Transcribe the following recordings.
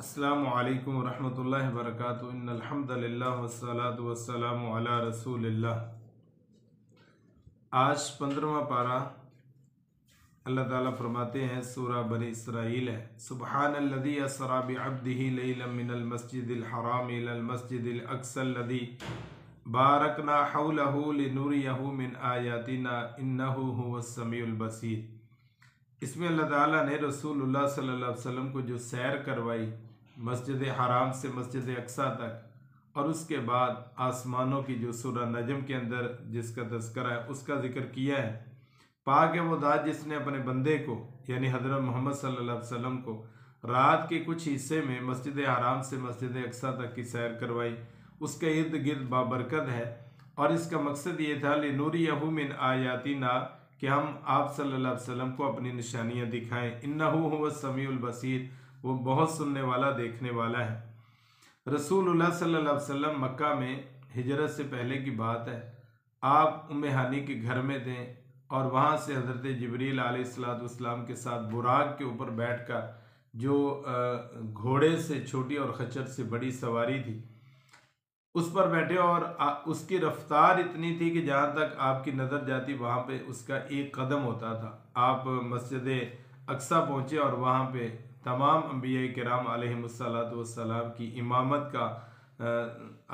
अस्सलामु अलैकुम वरहमतुल्लाहि वबरकातुहू। इन्नल हम्दुलिल्लाह वस्सलातु वस्सलामु अला रसूलिल्लाह। आज 15वां पारा अल्लाह ताला फरमाते हैं, सूरा बनी इसराइल है। सुब्हानल्लज़ी अस्रा बिअब्दिही लैलन मिनल मस्जिदिल हराम इलल मस्जिदिल अक़सल लज़ी बारकना हौलहू लिनुरियहू मिन आयातिना इन्नहू हुवस समीउल बसीर। इसमें अल्लाह ताला ने रसूलुल्लाह सल्लल्लाहु अलैहि वसल्लम को जो सैर करवाई मस्जिद हराम से मस्जिद अक्सा तक, और उसके बाद आसमानों की जो सूरह नजम के अंदर जिसका तज़किरा है उसका जिक्र किया है। पाक है वो ज़ात जिसने अपने बंदे को यानी हज़रत मोहम्मद सल्लल्लाहु अलैहि वसल्लम को रात के कुछ हिस्से में मस्जिद हराम से मस्जिद अक्सा तक की सैर करवाई। उसके इर्द गिर्द बाबरकत है और इसका मकसद ये था लिनुरियहू मिन आयातिना, कि हम आप सल्लल्लाहु अलैहि वसल्लम को अपनी निशानियां दिखाएं। इन्नहू हुवस समीउल बसीर, वो बहुत सुनने वाला देखने वाला है। रसूलुल्लाह सल्लल्लाहु अलैहि वसल्लम मक्का में हिजरत से पहले की बात है, आप उम्मे हानी के घर में थे और वहाँ से हज़रत जिब्रील अलैहिस्सलाम के साथ बुराक के ऊपर बैठकर जो घोड़े से छोटी और खच्चर से बड़ी सवारी थी उस पर बैठे, और उसकी रफ्तार इतनी थी कि जहाँ तक आपकी नज़र जाती वहाँ पे उसका एक कदम होता था। आप मस्जिद अक्सा पहुँचे और वहाँ पे तमाम अंबिया किराम अलैहिमुस्सलातु वस्सलाम की इमामत का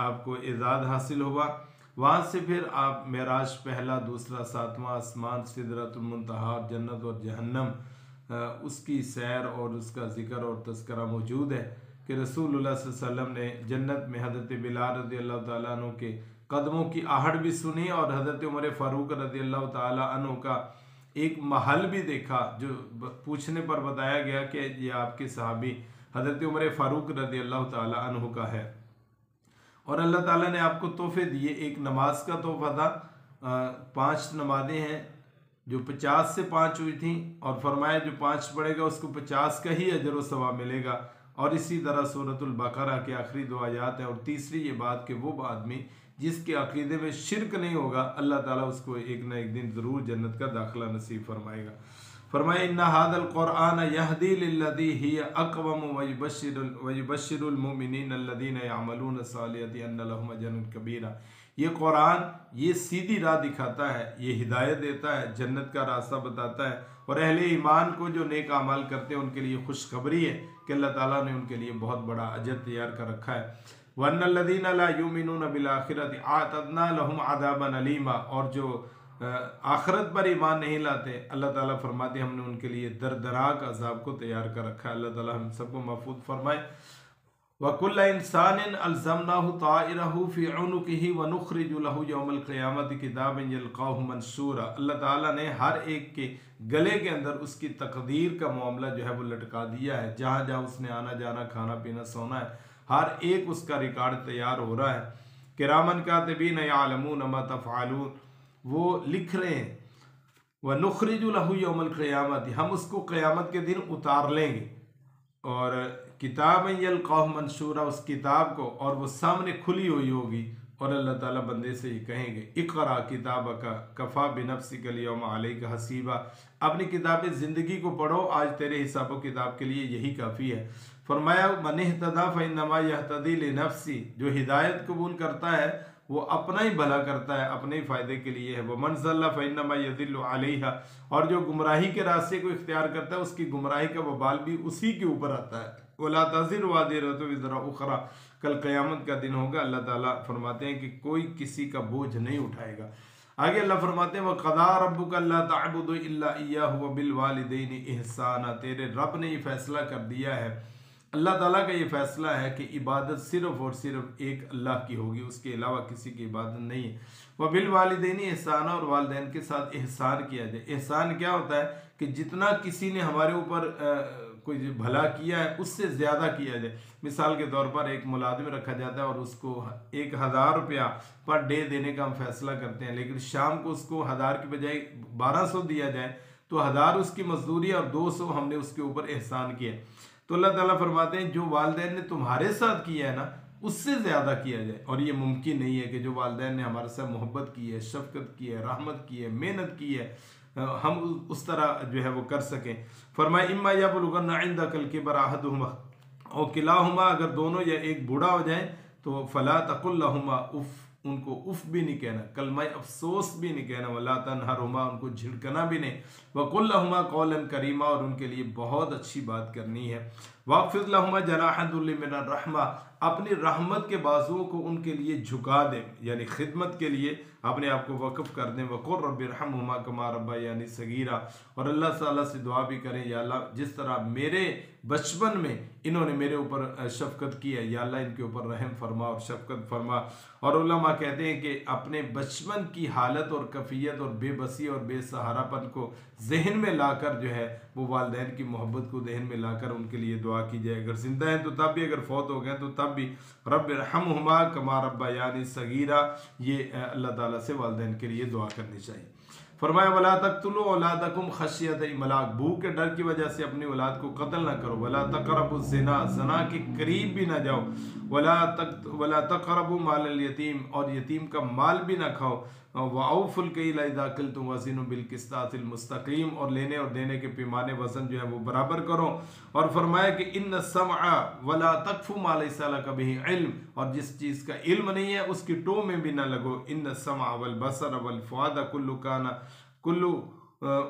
आपको एजाज़ हासिल हुआ। वहाँ से फिर आप मेराज पहला दूसरा सातवां आसमान सिदरतुल मुंतहा जन्नत और जहन्नम उसकी सैर और उसका जिक्र और तज़किरा मौजूद है कि रसूलुल्लाह सल्लल्लाहु अलैहि वसल्लम ने जन्नत में हज़रत बिलाल रज़ियल्लाहु ताला अन्हु के कदमों की आहट भी सुनी और हज़रत उमर फ़ारूक रज़ियल्लाहु ताला अन्हु का एक महल भी देखा, जो पूछने पर बताया गया कि ये आपके सहाबी हज़रत उमर फ़ारूक रज़ियल्लाहु ताला अन्हु का है। और अल्लाह ताला ने आपको तोहफे दिए। एक नमाज का तोहफा था, 5 नमाजें हैं जो 50 से 5 हुई थी, और फरमाया जो 5 पढ़ेगा उसको 50 का ही अजर व सवाब मिलेगा। और इसी तरह सूरतुल बकरा के आखिरी 2 आयात है। और तीसरी ये बात कि वो आदमी जिसके अकीदे में शिरक नहीं होगा, अल्लाह ताला उसको एक न एक दिन ज़रूर जन्नत का दाखिला नसीब फरमाएगा। फरमाया इन्ना हादल क़ुरआन यहदी लिल्लज़ी हिय अक़वम व युबश्शिरुल मुमिनीन अल्लज़ीना यअमलून सालिहाति अन्न लहुम अजरन कबीरा। ये कुरान ये सीधी राह दिखाता है, ये हिदायत देता है, जन्नत का रास्ता बताता है, और अहले ईमान को जो नेक अमाल करते हैं उनके लिए खुशखबरी है कि अल्लाह ताला ने उनके लिए बहुत बड़ा अजर तैयार कर रखा है। वन्नल्लज़ीना ला युमिनून बिल आखिरति आतदना लहुम अज़ाबन अलीमा, और जो आखिरत पर ईमान नहीं लाते अल्लाह ताला फरमाते हमने उनके लिए दर्दनाक अजाब को तैयार कर रखा है। अल्लाह ताला हम सबको महफूज फरमाए। वकुल्ल इंसानिन अल्ज़मनाहु ताइरहु फी उनुकिही व नुख़रिजु लहु यौमल क़ियामति किताबन यल्क़ाहु मंशूरा। अल्लाह ताला ने हर एक के गले के अंदर उसकी तकदीर का मामला जो है वो लटका दिया है। जहाँ जहाँ उसने आना जाना खाना पीना सोना है, हर एक उसका रिकॉर्ड तैयार हो रहा है। किरामन कातिबीन यअलमून मा तफ़अलून, वो लिख रहे हैं। व नुख़रिजु लहु यौमल क़ियामति, हम उसको क़यामत के दिन उतार लेंगे। और किताब यल्क़ाहु मंशूरा, उस किताब को और वो सामने खुली हुई होगी, और अल्लाह ताला बंदे से ये कहेंगे इक़रा किताबका कफ़ा बिनफ़्सिकल यौमा अलैका हसीबा, अपनी किताब ज़िंदगी को पढ़ो, आज तेरे हिसाब किताब के लिए यही काफ़ी है। फरमाया मन इहतदा फ़इन्नमा यहतदी लिनफ़्सी, जो हिदायत कबूल करता है वो अपना ही भला करता है, अपने ही फ़ायदे के लिए है। वह मन ज़ल्ला फ़इन्नमा यज़िल्लु अलैहा, और जो गुमराही के रास्ते को इख्तियार करता है उसकी गुमराही का वबाल भी उसी के ऊपर आता है। वला तज़िरु वाज़िरतु विज़रा उख़रा, कल क़यामत का दिन होगा, अल्लाह ताला फरमाते हैं कि कोई किसी का बोझ नहीं उठाएगा। आगे अल्लाह फरमाते हैं वक़ज़ा रब्बुका अल्ला तअबुदू इल्ला इय्याहु व बिल वालिदैनि इहसाना, तेरे रब ने ये फैसला कर दिया है, अल्लाह ताला का ये फैसला है कि इबादत सिर्फ और सिर्फ एक अल्लाह की होगी, उसके अलावा किसी की इबादत नहीं है। वह बिल वालिदैनी एहसाना, और वालिदैन के साथ एहसान किया जाए। एहसान क्या होता है कि जितना किसी ने हमारे ऊपर कोई भला किया है उससे ज़्यादा किया जाए। मिसाल के तौर पर एक मुलाजिम रखा जाता है और उसको 1000 रुपया पर डे देने का हम फैसला करते हैं, लेकिन शाम को उसको 1000 की बजाय 1200 दिया जाए तो 1000 उसकी मजदूरी और 200 हमने उसके ऊपर एहसान किया। तो अल्लाह ताला फरमाते हैं जो वालिदैन ने तुम्हारे साथ किया है ना उससे ज़्यादा किया जाए। और ये मुमकिन नहीं है कि जो वालिदैन ने हमारे साथ मोहब्बत की है, शफकत की है, रहमत की है, मेहनत की है, हम उस तरह जो है वो कर सकें। फरमाया इम्मा यबलुगन्ना इंदकल किबर अहदुहुमा और किलाहुमा, अगर दोनों या एक बूढ़ा हो जाए तो फला तकुल्लहुमा उफ, उनको उफ भी नहीं कहना, कलमा अफसोस भी नहीं कहना, वला तनहरुमा, उनको झिड़कना भी नहीं, वकुल्लहुमा कौलन करीमा, और उनके लिए बहुत अच्छी बात करनी है। वाक़िफ़ लहुमा जनाहदुल्ली मिनर रहमा, अपनी रहमत के बाजुओं को उनके लिए झुका दें, यानी खिदमत के लिए अपने आप को वक़्फ़ कर दें। वक़ुर रब्बिरहम्हुमा कमा रब्बयानी सगीरा, और अल्लाह ताला से दुआ भी करें, या अल्लाह जिस तरह मेरे बचपन में इन्होंने मेरे ऊपर शफ़क़त की है, या अल्लाह इनके ऊपर रहम फरमा और शफ़क़त फरमा। और उलमा कहते हैं कि अपने बचपन की हालत और कैफियत और बेबसी और बेसहारापन को जहन में लाकर जो है वो वालिदैन की मोहब्बत को जहन में लाकर उनके लिए दुआ की जाए। अगर जिंदा हैं तो तब भी, अगर फौत हो गए तो तब भी रब्बिरहम्हुमा कमा रब्बयानी सगीरा, ये अल्लाह ताला से वालिदैन के लिए दुआ करनी चाहिए। फरमाया वला तक़्तुलू औलादकुम खशियत इमलाक, भूख के डर की वजह से अपनी औलाद को कत्ल ना करो। वला तक़रबु ज़िना, ज़ना के करीब भी ना जाओ। वला तक़रबु माल यतीम, और यतीम का माल भी ना खाओ। वअऊफुल कैला इज़ा किल्तुम वज़िनु बिल क़िस्तासिल मुस्तक़ीम, और लेने और देने के पैमाने वज़न जो है वो बराबर करो। और फरमाया कि इन्न समअ वला तक़फ़ु मा लैसा लका बिही इल्म, और जिस चीज़ का इल्म नहीं है उसकी टो में भी ना लगो। इन्न समअ वल बसर वल फुआद कुल्लु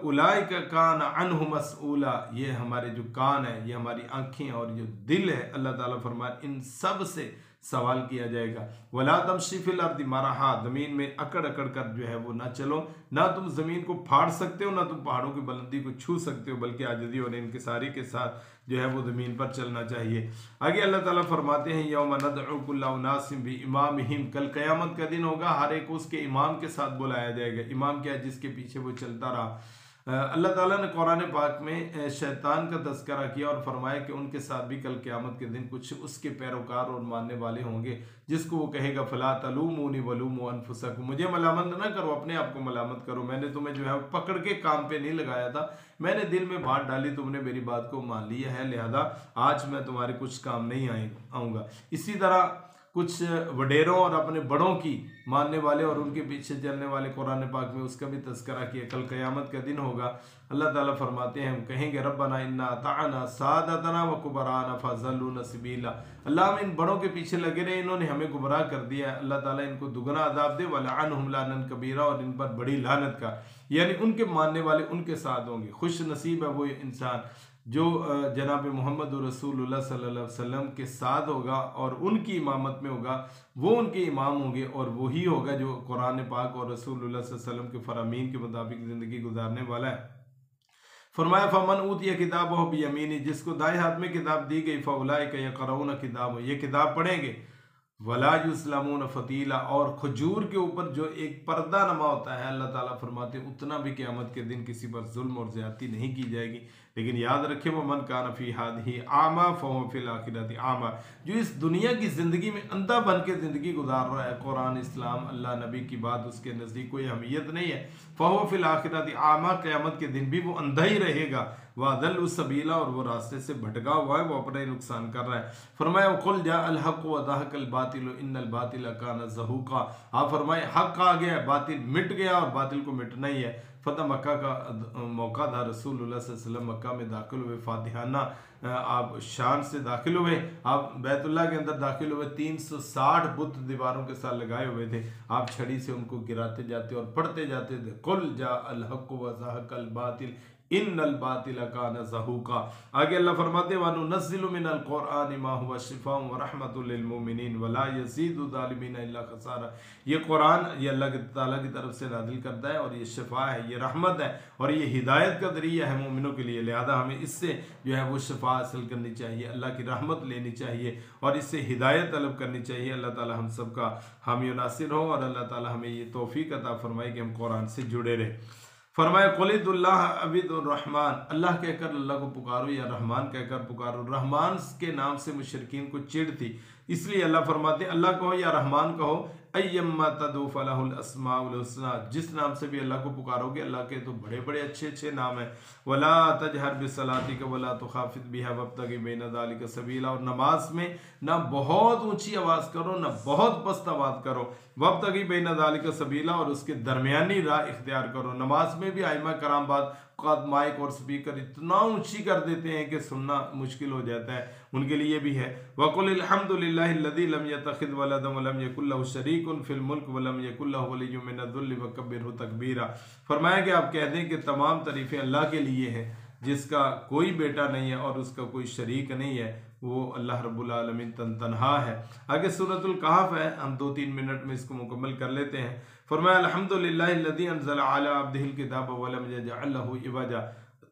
उलाइका कान अन्हु मसऊला, ये हमारे जो कान है, ये हमारी आँखें और जो दिल है, अल्लाह ताला फरमाए इन सब से सवाल किया जाएगा। वला तमशी फिल अर्दि मरहा, ज़मीन में अकड़ अकड़ कर जो है वो ना चलो, ना तुम ज़मीन को फाड़ सकते हो, ना तुम पहाड़ों की बुलंदी को छू सकते हो, बल्कि आजिज़ी और इनकिसारी के साथ जो है वो ज़मीन पर चलना चाहिए। आगे अल्लाह ताला फरमाते हैं यौम नदउ कुल्ला उनासिम बिइमामिहिम, कल क़यामत का दिन होगा, हर एक उसके इमाम के साथ बुलाया जाएगा। इमाम क्या है? जिसके पीछे वो चलता रहा। अल्लाह ताला ने कुरान पाक में शैतान का तज़किरा किया और फरमाया कि उनके साथ भी कल क़यामत के दिन कुछ उसके पैरोकार और मानने वाले होंगे, जिसको वो कहेगा फला तलूमूनी वलूमू अनफुसकुम, मुझे मलामत ना करो, अपने आप को मलामत करो, मैंने तुम्हें जो है पकड़ के काम पे नहीं लगाया था, मैंने दिल में बात डाली, तुमने मेरी बात को मान लिया है, लिहाजा आज मैं तुम्हारे कुछ काम नहीं आऊँगा। इसी तरह कुछ वडेरों और अपने बड़ों की मानने वाले और उनके पीछे चलने वाले कुरान पाक में उसका भी तज़किरा किया। कल क़यामत का दिन होगा, अल्लाह ताला फरमाते हैं, हम कहेंगे रब्बना इन्ना अताअना सादतना व कुबराना फज़ल्लूना सबीला, अल्लाह हम इन बड़ों के पीछे लगे रहे, इन्होंने हमें गुमराह कर दिया है, अल्लाह ताला इनको दुगना अज़ाब दे, वलअनहुम लानन कबीरा, और इन पर बड़ी लानत का, यानी उनके मानने वाले उनके साथ होंगे। खुश नसीब है वो इंसान जो जनाब मोहम्मद रसूलुल्लाह सल्लल्लाहु अलैहि वसल्लम के साथ होगा और उनकी इमामत में होगा, वो उनके इमाम होंगे, और वही होगा जो कुरान पाक और रसूलुल्लाह सल्लल्लाहु अलैहि वसल्लम के फरामीन के मुताबिक ज़िंदगी गुजारने वाला है। फरमाया फमन ऊतिया किताब हो बियमीनी, जिसको दाएं हाथ में किताब दी गई, फउलाइका यक़रऊना किताब, ये किताब पढ़ेंगे, वला युस्लमून फतीला, और खजूर के ऊपर जो एक पर्दा नमा होता है, अल्लाह ताला फरमाते उतना भी क़यामत के दिन किसी पर जुल्म और ज़्यादती नहीं की जाएगी। लेकिन याद रखें वो मन कान फी हादिही आमा फहुव फिल आखिरति आमा, जो इस दुनिया की ज़िंदगी में अंधा बन के ज़िंदगी गुजार रहा है, कुरान इस्लाम अल्लाह नबी की बात उसके नज़दीक कोई अहमियत नहीं है, फहुव फिल आखिरति आमा, क़यामत के दिन भी वो अंधा ही रहेगा। वादल सबीला, और वो रास्ते से भटका हुआ है, वो अपना ही नुकसान कर रहा है। फरमाया कुल जा अल हक़ व ज़हक़ल बातिल इन्नल बातिल कान ज़हूक़ा, आप फरमाए हक़ आ गया, बातिल मिट गया और बातिल को मिटना ही है। फ़तह मक्का का मौका था, रसूलुल्लाह सल्लल्लाहु अलैहि वसल्लम मक्का में दाखिल हुए, फातिहाना आप शान से दाखिल हुए, आप बैतुल्लाह के अंदर दाखिल हुए, 360 बुत दीवारों के साथ लगाए हुए थे, आप छड़ी से उनको गिराते जाते और पढ़ते जाते थे कुल जा अल हक़ व ज़हक़ल बातिल इन्नल बातिल कान ज़हूक़ा। आगे अल्लाह फरमाते वनुनज़्ज़िलु मिनल क़ुरआनि मा हुवा शिफ़ाउन व रहमतुल लिल मुमिनीन वला यज़ीदु ज़ालिमीन इल्ला ख़सारा, ये कुरान ये अल्लाह ताला की तरफ से नाज़िल करता है और ये शिफा है, ये रहमत है और ये हिदायत का ज़रिया है मोमिनों के लिए। लिहाजा हमें इससे जो है वो शिफा हासिल करनी चाहिए, अल्लाह की रहमत लेनी चाहिए और इससे हिदायत तलब करनी चाहिए। अल्लाह ताला हम सब का हामी व नासिर हो और अल्लाह ताला हमें ये तौफीक अता फरमाए कि हम कुरान से जुड़े रहे। फरमाया कुलिदुल्लाह अबिदुर्रहमान, अल्लाह कहकर अल्लाह को पुकारो या रहमान कहकर पुकारो। रहमान के नाम से मुशरिकीन को चिढ़ थी, इसलिए अल्लाह फरमाते अल्लाह कहो या रहमान कहो, अय्यम्मा तदू फलहुल अस्माउल हुस्ना, जिस नाम से भी अल्लाह को पुकारोगे, अल्लाह के तो बड़े बड़े अच्छे अच्छे नाम हैं। वला तजहर बिसलातिका वला तुखाफित बिहा वब्तगी बैन ज़ालिका सबीला, और नमाज में ना बहुत ऊंची आवाज़ करो ना बहुत पस्त आवाज़ करो, वब्तगी बैन ज़ालिका सबीला, और उसके दरमियानी राह इख्तियार करो। नमाज में भी आइमा कराम बाद माइक और स्पीकर इतना ऊंची कर देते हैं कि सुनना मुश्किल हो जाता है, उनके लिए भी है। वक़ुल अल्हम्दुलिल्लाहिल्लज़ी लम यत्तखिज़ वलदन वलम यकुल लहु शरीकुन फिल मुल्क वलम यकुल लहु वलिय्युम मिनज़-ज़ुल्लि वकब्बिरहु तकबीरा। फरमाया कि आप कह दें कि तमाम तारीफ़ें अल्लाह के लिए है जिसका कोई बेटा नहीं है और उसका कोई शरीक नहीं है, वो अल्लाह रब्बुल आलमीन तन्हा है। आगे सूरतुल कहफ है, हम 2-3 मिनट में इसको मुकम्मल कर लेते हैं। फरमाया अल्हम्दुलिल्लाहिल्लज़ी अनज़ला अला अब्दिहिल किताब वलम यजअल लहु इवजा।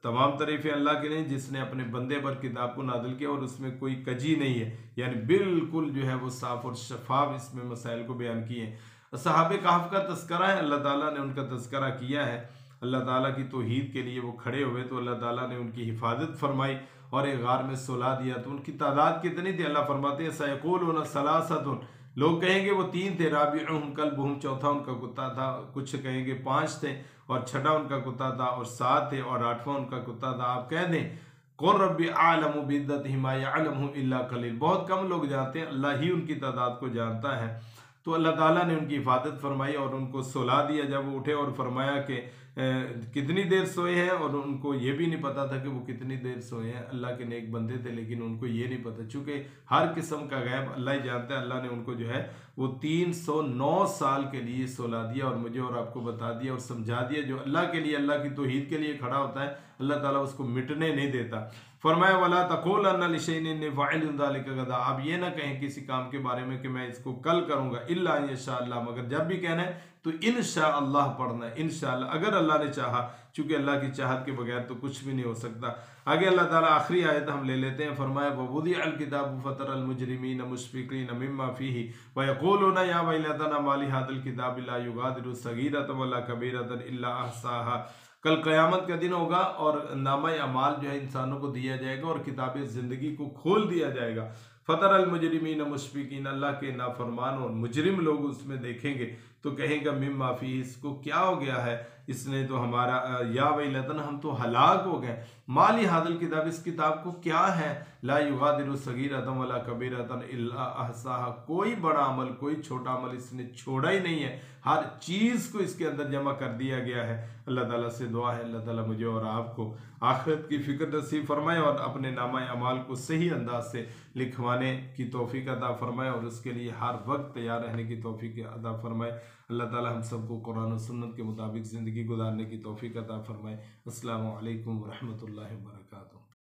तमाम तारीफ़ें अल्लाह के लिए जिसने अपने बंदे पर किताब को नादिल किया और उसमें कोई कजी नहीं है, यानी बिल्कुल जो है वो साफ और शफाफ इसमें मसाइल को बयान किए हैं। सहाबे कहफ का तस्करा है, अल्लाह ताला ने उनका तस्करा किया है। अल्लाह ताला की तौहीद के लिए वो खड़े हुए तो अल्लाह ताला ने उनकी हिफाजत फरमाई और एक गार में सुला दिया। तो उनकी तादाद कितनी थी? अल्लाह फरमाते हैं सयक़ूलून सलासतुन, लोग कहेंगे वो 3 थे, राबिउहुम कल्बुहुम, चौथा उनका कुत्ता था, कुछ कहेंगे 5 थे और छठा उनका कुत्ता था और 7 थे और 8वां उनका कुत्ता था। आप कह दें कुल रब्बी आलमु बिद्दतिहिम मा यअलमुहु इल्ला कलील, बहुत कम लोग जानते हैं, अल्लाह ही उनकी तादाद को जानता है। तो अल्लाह ताला ने उनकी हिफाजत फरमाई और उनको सुला दिया जब वो उठे और फरमाया कि कितनी देर सोए हैं, और उनको ये भी नहीं पता था कि वो कितनी देर सोए हैं। अल्लाह के नेक बंदे थे लेकिन उनको ये नहीं पता, चूँकि हर किस्म का गैब अल्लाह ही जानता है। अल्लाह ने उनको जो है वो 309 साल के लिए सुला दिया और मुझे और आपको बता दिया और समझा दिया। जो अल्लाह के लिए, अल्लाह की तौहीद के लिए खड़ा होता है, अल्लाह ताला उसको मिटने नहीं देता। फरमाया वला तक़ूलन्ना लिशैइन इन्नी फ़ाइलुन ज़ालिका गदा, आप ये ना कहें किसी काम के बारे में कि मैं इसको कल करूँगा, इल्ला इंशाअल्लाह, मगर जब भी कहना है तो इंशाअल्लाह पढ़ना है, इंशाअल्लाह, अगर अल्लाह ने चाहा, चूँकि अल्लाह की चाहत के बगैर तो कुछ भी नहीं हो सकता। आगे अल्लाह ताला आखिरी आयत हम ले लेते हैं। फरमाया ववुदिअल किताबु फतरल मुजरिमीन मुश्फिकीन मिम्मा फीही व यक़ूलूना या वैलतना मा लिहाज़िल किताबि ला युगादिरु सगीरतन वला कबीरतन इल्ला अहसाहा। कल क़यामत का दिन होगा और नामा अमाल जो है इंसानों को दिया जाएगा और किताब ज़िंदगी को खोल दिया जाएगा। फ़तर अल मुजरिमीन मुश्फिकीन, अल्लाह के नाफरमान और मुजरिम लोग उसमें देखेंगे तो कहेगा मिम माफ़ी, इसको क्या हो गया है, इसने तो हमारा या वैलतन, हम तो हलाक हो गए, माली हादल किताब, इस किताब को क्या है, ला युगादिरु सगीरतन वला कबीरतन इल्ला अहसाहा, कोई बड़ा अमल कोई छोटा अमल इसने छोड़ा ही नहीं है, हर चीज़ को इसके अंदर जमा कर दिया गया है। अल्लाह ताला से दुआ है अल्लाह ताला मुझे और आपको आखिरत की फ़िक्र नसीब फरमाए और अपने नामा अमाल को सही अंदाज से लिखवाने की तौफीक अता फरमाए और उसके लिए हर वक्त तैयार रहने की तौफीक अता फरमाए। अल्लाह ताला हम सबको कुरान और सुन्नत के मुताबिक ज़िंदगी गुजारने की तौफीक अता फरमाए। अस्सलामु अलैकुम व रहमतुल्लाहि व बरकातहू।